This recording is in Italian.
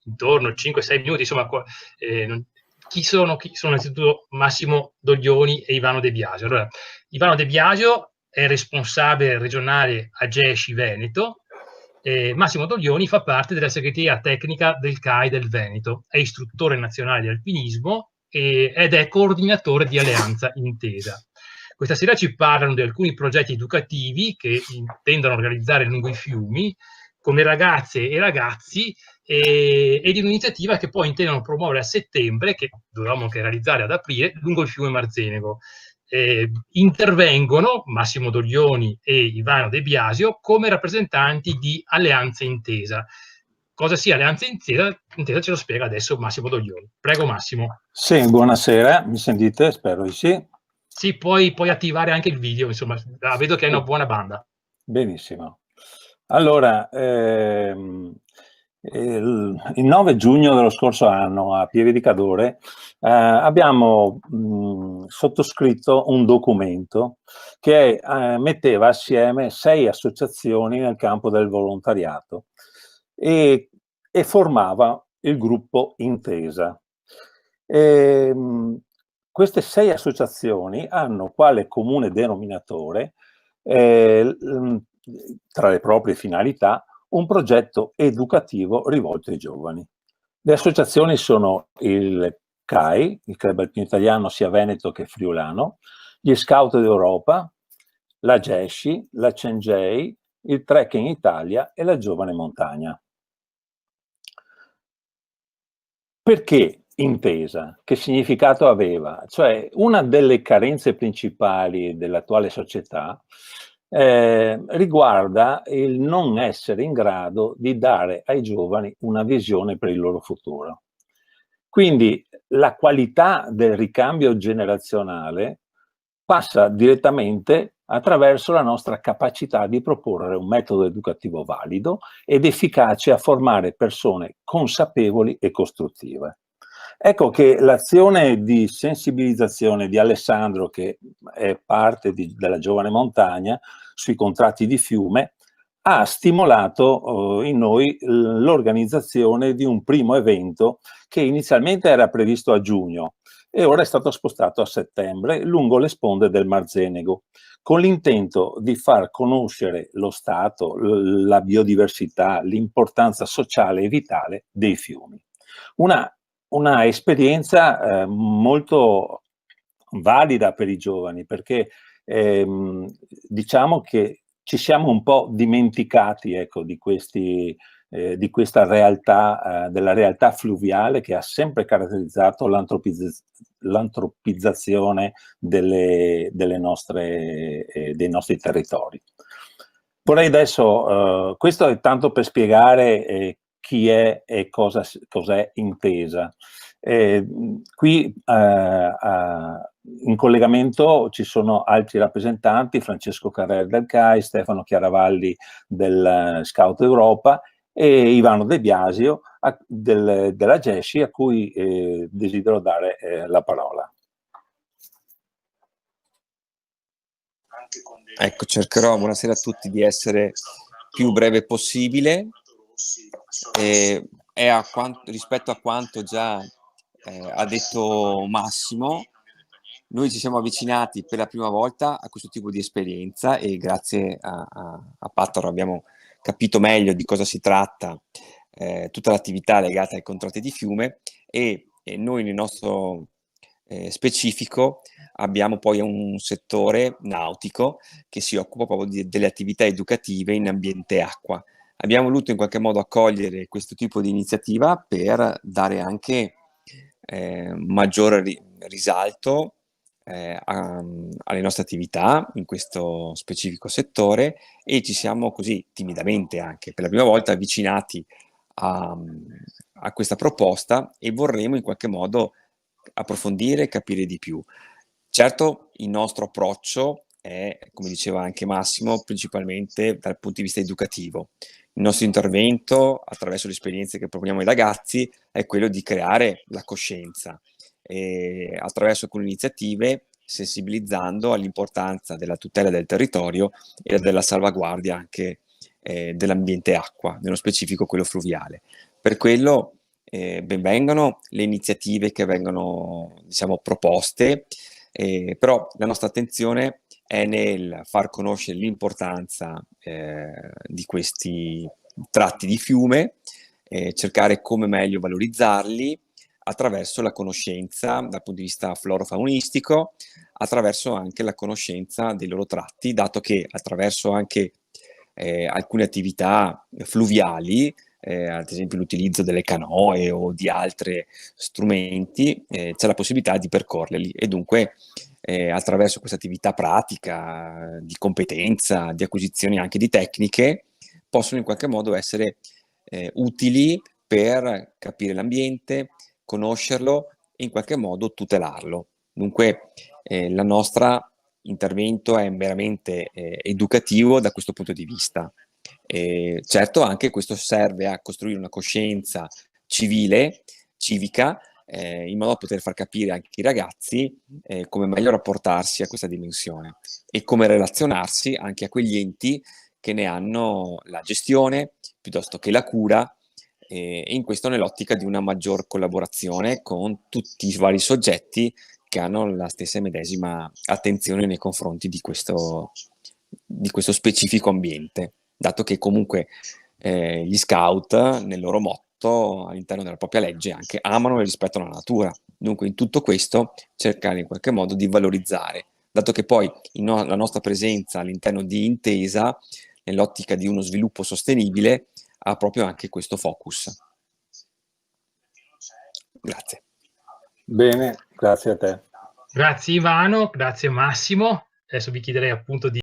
intorno a 5-6 minuti, insomma, chi sono? Sono innanzitutto Massimo Doglioni e Ivano De Biasio. Allora, Ivano De Biasio è responsabile regionale AGESCI Veneto, Massimo Doglioni fa parte della segreteria tecnica del CAI del Veneto, è istruttore nazionale di alpinismo ed è coordinatore di Alleanza Intesa. Questa sera ci parlano di alcuni progetti educativi che intendono realizzare lungo i fiumi con le ragazze e ragazzi e di un'iniziativa che poi intendono promuovere a settembre, che dovevamo anche realizzare ad aprile, lungo il fiume Marzenego. Intervengono Massimo Doglioni e Ivano De Biasio come rappresentanti di Alleanza Intesa. Cosa sia Alleanza Intesa ce lo spiega adesso Massimo Doglioni. Prego Massimo. Sì, buonasera, mi sentite? Spero di sì. Sì, puoi attivare anche il video, insomma, vedo che hai una buona banda. Benissimo. Allora, il 9 giugno dello scorso anno a Pieve di Cadore abbiamo sottoscritto un documento che metteva assieme 6 associazioni nel campo del volontariato e formava il gruppo Intesa. Queste 6 associazioni hanno quale comune denominatore tra le proprie finalità un progetto educativo rivolto ai giovani. Le associazioni sono il CAI, il Club Alpino Italiano sia Veneto che Friulano, gli Scout d'Europa, la GESCI, la CENGEI, il Trekking Italia e la Giovane Montagna. Perché Intesa? Che significato aveva? Cioè, una delle carenze principali dell'attuale società riguarda il non essere in grado di dare ai giovani una visione per il loro futuro. Quindi la qualità del ricambio generazionale passa direttamente attraverso la nostra capacità di proporre un metodo educativo valido ed efficace a formare persone consapevoli e costruttive. Ecco che l'azione di sensibilizzazione di Alessandro, che è parte della Giovane Montagna, sui contratti di fiume, ha stimolato in noi l'organizzazione di un primo evento che inizialmente era previsto a giugno e ora è stato spostato a settembre lungo le sponde del Marzenego, con l'intento di far conoscere lo stato, la biodiversità, l'importanza sociale e vitale dei fiumi. Una esperienza molto valida per i giovani, perché diciamo che ci siamo un po' dimenticati, ecco, di questa realtà, della realtà fluviale che ha sempre caratterizzato l'antropizzazione dei nostri territori. Vorrei adesso, questo è tanto per spiegare chi è e cos'è Intesa. Qui in collegamento ci sono altri rappresentanti, Francesco Carrer del CAI, Stefano Chiaravalli del Scout Europa e Ivano De Biasio della GESCI, a cui desidero dare la parola. Ecco, cercherò, buonasera a tutti, di essere più breve possibile. Rispetto a quanto già ha detto Massimo, noi ci siamo avvicinati per la prima volta a questo tipo di esperienza e grazie a Pattaro abbiamo capito meglio di cosa si tratta, tutta l'attività legata ai contratti di fiume e noi nel nostro specifico abbiamo poi un settore nautico che si occupa proprio delle attività educative in ambiente acqua. Abbiamo voluto in qualche modo accogliere questo tipo di iniziativa per dare anche maggiore risalto alle nostre attività in questo specifico settore e ci siamo così timidamente anche per la prima volta avvicinati a questa proposta e vorremmo in qualche modo approfondire e capire di più. Certo, il nostro approccio è, come diceva anche Massimo, principalmente dal punto di vista educativo. Il nostro intervento, attraverso le esperienze che proponiamo ai ragazzi, è quello di creare la coscienza e attraverso alcune iniziative sensibilizzando all'importanza della tutela del territorio e della salvaguardia anche dell'ambiente acqua, nello specifico quello fluviale. Per quello ben vengano le iniziative che vengono, diciamo, proposte, però la nostra attenzione è nel far conoscere l'importanza di questi tratti di fiume, cercare come meglio valorizzarli attraverso la conoscenza dal punto di vista florofaunistico, attraverso anche la conoscenza dei loro tratti, dato che attraverso anche alcune attività fluviali, ad esempio l'utilizzo delle canoe o di altri strumenti, c'è la possibilità di percorrerli e dunque attraverso questa attività pratica, di competenza, di acquisizione anche di tecniche, possono in qualche modo essere utili per capire l'ambiente, conoscerlo e in qualche modo tutelarlo. Dunque il nostro intervento è meramente educativo da questo punto di vista. Certo, anche questo serve a costruire una coscienza civile, civica, in modo da poter far capire anche ai ragazzi come meglio rapportarsi a questa dimensione e come relazionarsi anche a quegli enti che ne hanno la gestione piuttosto che la cura, e in questo nell'ottica di una maggior collaborazione con tutti i vari soggetti che hanno la stessa medesima attenzione nei confronti di questo specifico ambiente, dato che comunque gli scout nel loro motto all'interno della propria legge anche amano e rispettano la natura. Dunque in tutto questo cercare in qualche modo di valorizzare, dato che poi la nostra presenza all'interno di Intesa, nell'ottica di uno sviluppo sostenibile, ha proprio anche questo focus. Grazie. Bene, grazie a te. Grazie Ivano, grazie Massimo. Adesso vi chiederei appunto di